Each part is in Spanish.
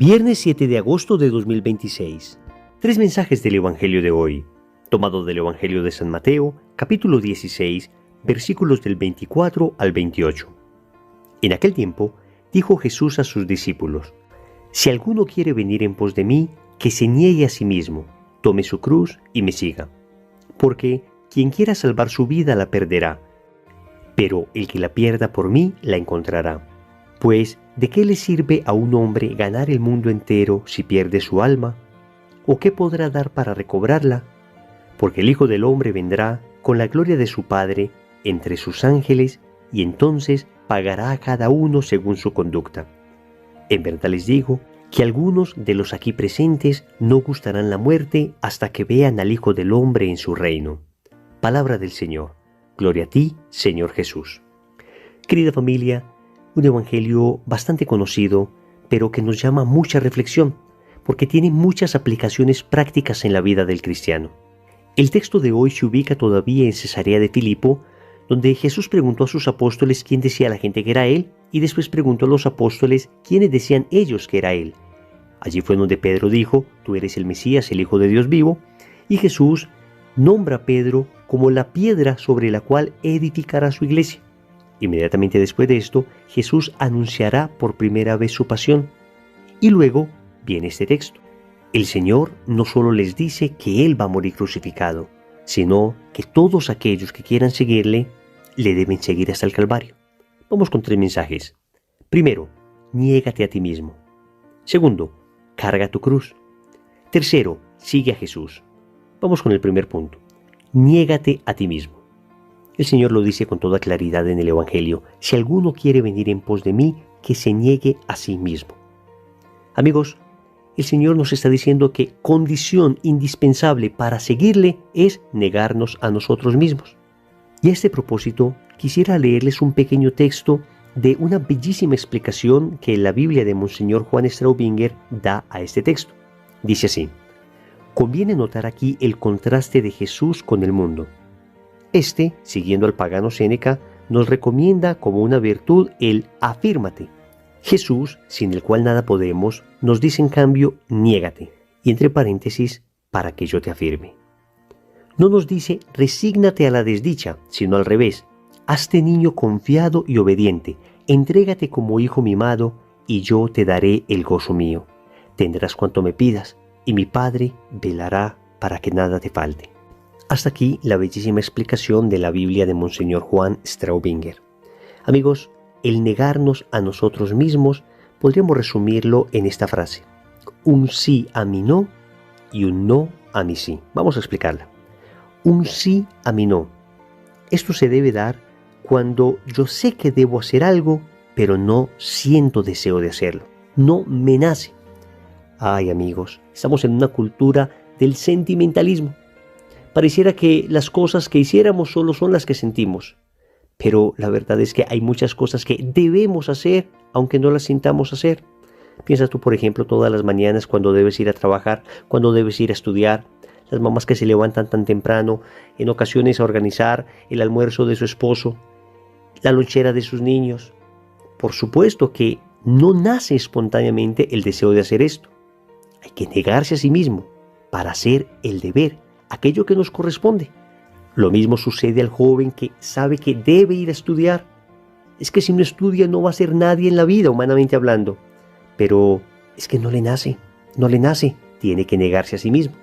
Viernes 7 de agosto de 2026. Tres mensajes del Evangelio de hoy, tomado del Evangelio de San Mateo, capítulo 16, versículos del 24 al 28. En aquel tiempo, dijo Jesús a sus discípulos: Si alguno quiere venir en pos de mí, que se niegue a sí mismo, tome su cruz y me siga. Porque quien quiera salvar su vida la perderá, pero el que la pierda por mí la encontrará. Pues, ¿de qué le sirve a un hombre ganar el mundo entero si pierde su alma? ¿O qué podrá dar para recobrarla? Porque el Hijo del Hombre vendrá con la gloria de su Padre entre sus ángeles, y entonces pagará a cada uno según su conducta. En verdad les digo que algunos de los aquí presentes no gustarán la muerte hasta que vean al Hijo del Hombre en su reino. Palabra del Señor. Gloria a ti, Señor Jesús. Querida familia, un evangelio bastante conocido, pero que nos llama mucha reflexión, porque tiene muchas aplicaciones prácticas en la vida del cristiano. El texto de hoy se ubica todavía en Cesarea de Filipo, donde Jesús preguntó a sus apóstoles quién decía la gente que era Él, y después preguntó a los apóstoles quiénes decían ellos que era Él. Allí fue donde Pedro dijo: Tú eres el Mesías, el Hijo de Dios vivo, y Jesús nombra a Pedro como la piedra sobre la cual edificará su iglesia. Inmediatamente después de esto, Jesús anunciará por primera vez su pasión. Y luego viene este texto. El Señor no solo les dice que Él va a morir crucificado, sino que todos aquellos que quieran seguirle, le deben seguir hasta el Calvario. Vamos con tres mensajes. Primero, niégate a ti mismo. Segundo, carga tu cruz. Tercero, sigue a Jesús. Vamos con el primer punto. Niégate a ti mismo. El Señor lo dice con toda claridad en el Evangelio: si alguno quiere venir en pos de mí, que se niegue a sí mismo. Amigos, el Señor nos está diciendo que condición indispensable para seguirle es negarnos a nosotros mismos. Y a este propósito, quisiera leerles un pequeño texto de una bellísima explicación que la Biblia de Monseñor Juan Straubinger da a este texto. Dice así: conviene notar aquí el contraste de Jesús con el mundo. Este, siguiendo al pagano Séneca, nos recomienda como una virtud el afírmate. Jesús, sin el cual nada podemos, nos dice en cambio niégate, y entre paréntesis, para que yo te afirme. No nos dice resígnate a la desdicha, sino al revés: hazte niño confiado y obediente, entrégate como hijo mimado, y yo te daré el gozo mío. Tendrás cuanto me pidas, y mi Padre velará para que nada te falte. Hasta aquí la bellísima explicación de la Biblia de Monseñor Juan Straubinger. Amigos, el negarnos a nosotros mismos podríamos resumirlo en esta frase: un sí a mi no y un no a mi sí. Vamos a explicarla. Un sí a mi no. Esto se debe dar cuando yo sé que debo hacer algo, pero no siento deseo de hacerlo. No me nace. Ay, amigos, estamos en una cultura del sentimentalismo. Pareciera que las cosas que hiciéramos solo son las que sentimos. Pero la verdad es que hay muchas cosas que debemos hacer, aunque no las sintamos hacer. Piensa tú, por ejemplo, todas las mañanas cuando debes ir a trabajar, cuando debes ir a estudiar. Las mamás que se levantan tan temprano, en ocasiones a organizar el almuerzo de su esposo, la lonchera de sus niños. Por supuesto que no nace espontáneamente el deseo de hacer esto. Hay que negarse a sí mismo para hacer el deber, aquello que nos corresponde. Lo mismo sucede al joven que sabe que debe ir a estudiar. Es que si no estudia no va a ser nadie en la vida, humanamente hablando. Pero es que no le nace, tiene que negarse a sí mismo.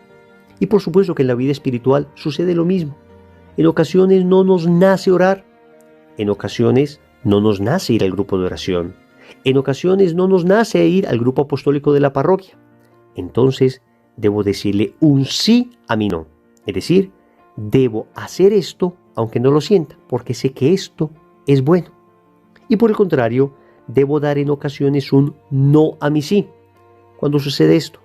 Y por supuesto que en la vida espiritual sucede lo mismo. En ocasiones no nos nace orar, en ocasiones no nos nace ir al grupo de oración, en ocasiones no nos nace ir al grupo apostólico de la parroquia. Entonces debo decirle un sí a mi no. Es decir, debo hacer esto aunque no lo sienta, porque sé que esto es bueno. Y por el contrario, debo dar en ocasiones un no a mi sí. ¿Cuándo sucede esto?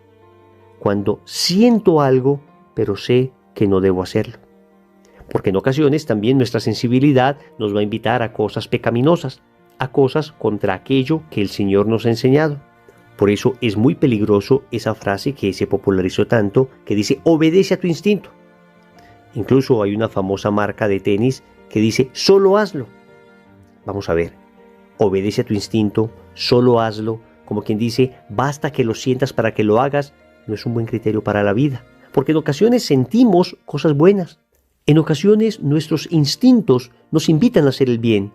Cuando siento algo, pero sé que no debo hacerlo. Porque en ocasiones también nuestra sensibilidad nos va a invitar a cosas pecaminosas, a cosas contra aquello que el Señor nos ha enseñado. Por eso es muy peligroso esa frase que se popularizó tanto, que dice: obedece a tu instinto. Incluso hay una famosa marca de tenis que dice: solo hazlo. Vamos a ver, obedece a tu instinto, solo hazlo, como quien dice, basta que lo sientas para que lo hagas, no es un buen criterio para la vida. Porque en ocasiones sentimos cosas buenas. En ocasiones nuestros instintos nos invitan a hacer el bien.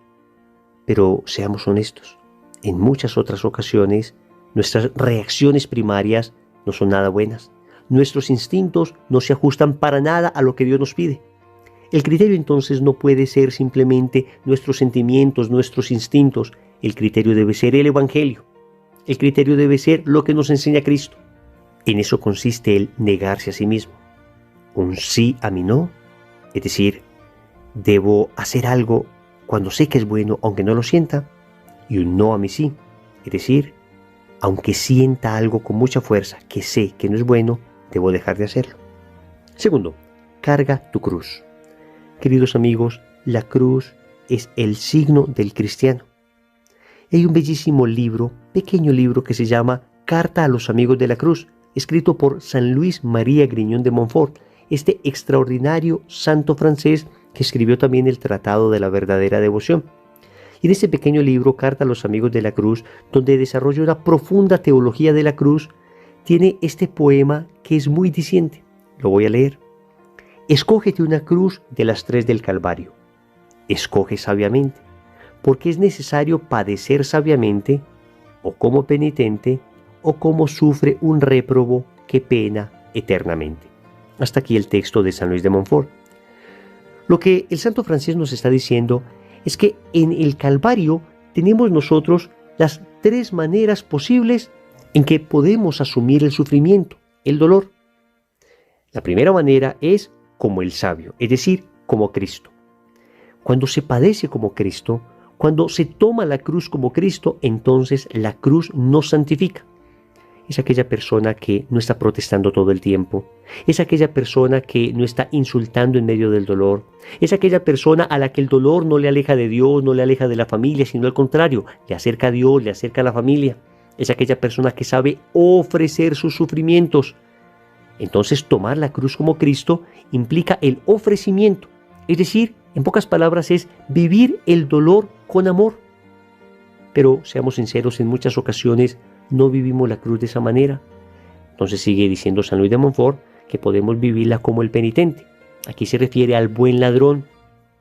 Pero seamos honestos, en muchas otras ocasiones nuestras reacciones primarias no son nada buenas. Nuestros instintos no se ajustan para nada a lo que Dios nos pide. El criterio entonces no puede ser simplemente nuestros sentimientos, nuestros instintos. El criterio debe ser el Evangelio. El criterio debe ser lo que nos enseña Cristo. En eso consiste el negarse a sí mismo. Un sí a mi no, es decir, debo hacer algo cuando sé que es bueno aunque no lo sienta, y un no a mi sí, es decir, aunque sienta algo con mucha fuerza que sé que no es bueno, debo dejar de hacerlo. Segundo, carga tu cruz. Queridos amigos, la cruz es el signo del cristiano. Hay un bellísimo libro, pequeño libro que se llama Carta a los Amigos de la Cruz, escrito por San Luis María Grignion de Montfort, este extraordinario santo francés que escribió también el Tratado de la Verdadera Devoción. Y en este pequeño libro, Carta a los Amigos de la Cruz, donde desarrolla una profunda teología de la cruz, tiene este poema que es muy diciente. Lo voy a leer. Escógete una cruz de las 3 del Calvario. Escoge sabiamente, porque es necesario padecer sabiamente, o como penitente, o como sufre un réprobo que pena eternamente. Hasta aquí el texto de San Luis de Montfort. Lo que el santo francés nos está diciendo es que en el Calvario tenemos nosotros las 3 maneras posibles en que podemos asumir el sufrimiento, el dolor. La primera manera es como el sabio, es decir, como Cristo. Cuando se padece como Cristo, cuando se toma la cruz como Cristo, entonces la cruz nos santifica. Es aquella persona que no está protestando todo el tiempo. Es aquella persona que no está insultando en medio del dolor. Es aquella persona a la que el dolor no le aleja de Dios, no le aleja de la familia, sino al contrario, le acerca a Dios, le acerca a la familia. Es aquella persona que sabe ofrecer sus sufrimientos. Entonces, tomar la cruz como Cristo implica el ofrecimiento. Es decir, en pocas palabras, es vivir el dolor con amor. Pero, seamos sinceros, en muchas ocasiones no vivimos la cruz de esa manera. Entonces sigue diciendo San Luis de Montfort que podemos vivirla como el penitente. Aquí se refiere al buen ladrón,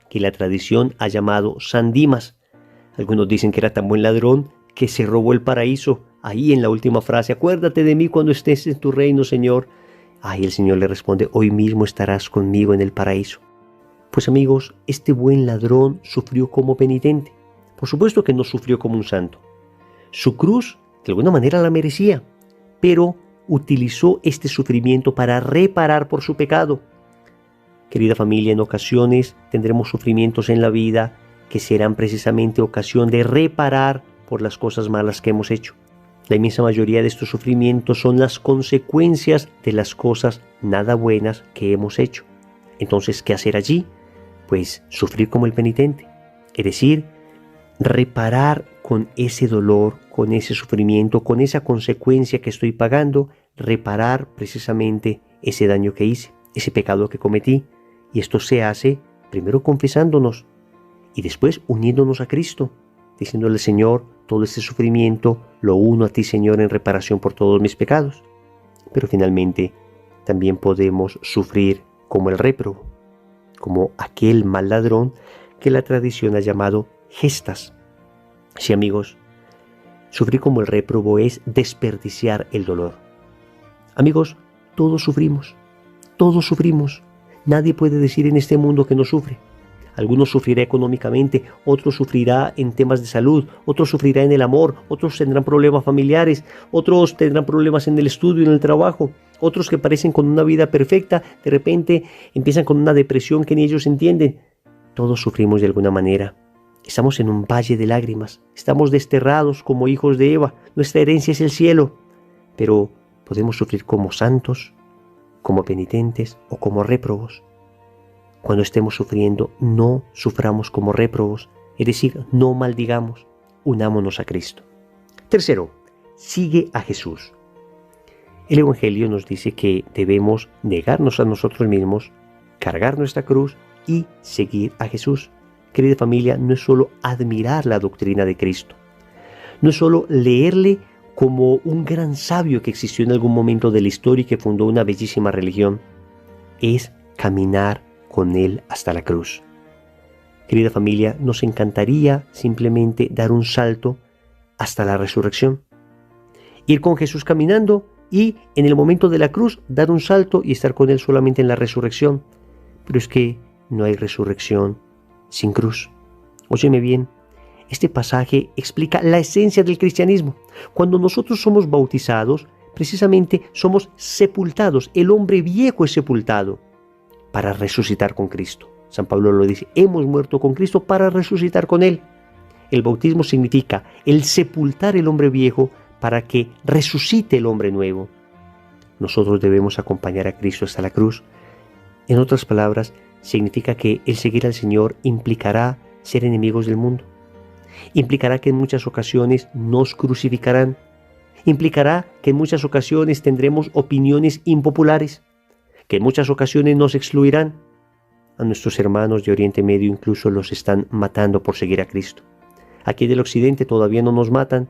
que la tradición ha llamado San Dimas. Algunos dicen que era tan buen ladrón que se robó el paraíso. Ahí en la última frase, acuérdate de mí cuando estés en tu reino, Señor. Ahí el Señor le responde, hoy mismo estarás conmigo en el paraíso. Pues amigos, este buen ladrón sufrió como penitente. Por supuesto que no sufrió como un santo. Su cruz, de alguna manera, la merecía, pero utilizó este sufrimiento para reparar por su pecado. Querida familia, en ocasiones tendremos sufrimientos en la vida que serán precisamente ocasión de reparar por las cosas malas que hemos hecho. La inmensa mayoría de estos sufrimientos son las consecuencias de las cosas nada buenas que hemos hecho. Entonces, ¿qué hacer allí? Pues sufrir como el penitente, es decir, reparar con ese dolor, con ese sufrimiento, con esa consecuencia que estoy pagando, reparar precisamente ese daño que hice, ese pecado que cometí. Y esto se hace primero confesándonos y después uniéndonos a Cristo, diciéndole, Señor, todo este sufrimiento lo uno a ti, Señor, en reparación por todos mis pecados. Pero finalmente también podemos sufrir como el réprobo, como aquel mal ladrón que la tradición ha llamado gestas. Sí, amigos, sufrir como el réprobo es desperdiciar el dolor. Amigos, todos sufrimos, todos sufrimos. Nadie puede decir en este mundo que no sufre. Algunos sufrirá económicamente, otros sufrirá en temas de salud, otros sufrirá en el amor, otros tendrán problemas familiares, otros tendrán problemas en el estudio, en el trabajo, otros que parecen con una vida perfecta, de repente empiezan con una depresión que ni ellos entienden. Todos sufrimos de alguna manera. Estamos en un valle de lágrimas, estamos desterrados como hijos de Eva, nuestra herencia es el cielo, pero podemos sufrir como santos, como penitentes o como réprobos. Cuando estemos sufriendo, no suframos como réprobos, es decir, no maldigamos, unámonos a Cristo. Tercero, sigue a Jesús. El Evangelio nos dice que debemos negarnos a nosotros mismos, cargar nuestra cruz y seguir a Jesús. Querida familia, no es solo admirar la doctrina de Cristo, no es solo leerle como un gran sabio que existió en algún momento de la historia y que fundó una bellísima religión, es caminar con Él hasta la cruz. Querida familia, nos encantaría simplemente dar un salto hasta la resurrección. Ir con Jesús caminando y en el momento de la cruz dar un salto y estar con Él solamente en la resurrección. Pero es que no hay resurrección sin cruz. Óyeme bien, este pasaje explica la esencia del cristianismo. Cuando nosotros somos bautizados, precisamente somos sepultados. El hombre viejo es sepultado para resucitar con Cristo. San Pablo lo dice, hemos muerto con Cristo para resucitar con Él. El bautismo significa el sepultar el hombre viejo para que resucite el hombre nuevo. Nosotros debemos acompañar a Cristo hasta la cruz. En otras palabras, significa que el seguir al Señor implicará ser enemigos del mundo. Implicará que en muchas ocasiones nos crucificarán. Implicará que en muchas ocasiones tendremos opiniones impopulares, que en muchas ocasiones nos excluirán. A nuestros hermanos de Oriente Medio incluso los están matando por seguir a Cristo. Aquí del Occidente todavía no nos matan,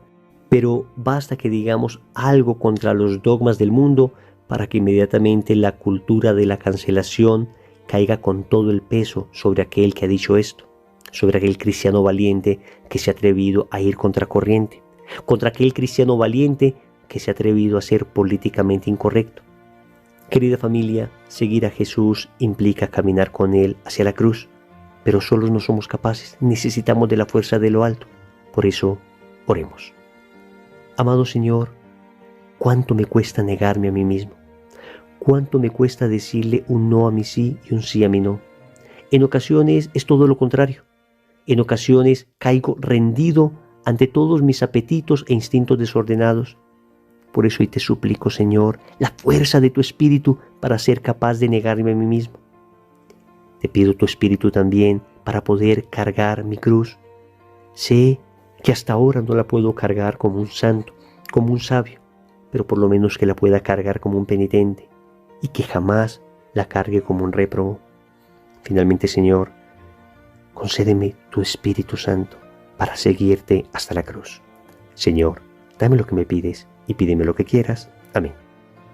pero basta que digamos algo contra los dogmas del mundo para que inmediatamente la cultura de la cancelación caiga con todo el peso sobre aquel que ha dicho esto, sobre aquel cristiano valiente que se ha atrevido a ir contracorriente, contra aquel cristiano valiente que se ha atrevido a ser políticamente incorrecto. Querida familia, seguir a Jesús implica caminar con Él hacia la cruz, pero solos no somos capaces, necesitamos de la fuerza de lo alto. Por eso, oremos. Amado Señor, ¿cuánto me cuesta negarme a mí mismo? ¿Cuánto me cuesta decirle un no a mi sí y un sí a mi no? En ocasiones es todo lo contrario. En ocasiones caigo rendido ante todos mis apetitos e instintos desordenados. Por eso hoy te suplico, Señor, la fuerza de tu Espíritu para ser capaz de negarme a mí mismo. Te pido tu Espíritu también para poder cargar mi cruz. Sé que hasta ahora no la puedo cargar como un santo, como un sabio, pero por lo menos que la pueda cargar como un penitente y que jamás la cargue como un réprobo. Finalmente, Señor, concédeme tu Espíritu Santo para seguirte hasta la cruz. Señor, dame lo que me pides y pídeme lo que quieras. Amén.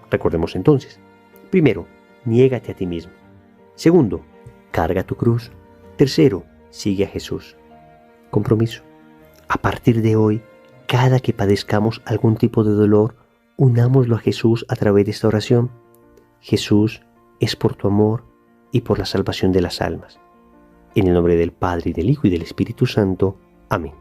Recordemos entonces. Primero, niégate a ti mismo. Segundo, carga tu cruz. Tercero, sigue a Jesús. Compromiso. A partir de hoy, cada que padezcamos algún tipo de dolor, unámoslo a Jesús a través de esta oración. Jesús, es por tu amor y por la salvación de las almas. En el nombre del Padre, y del Hijo, y del Espíritu Santo. Amén.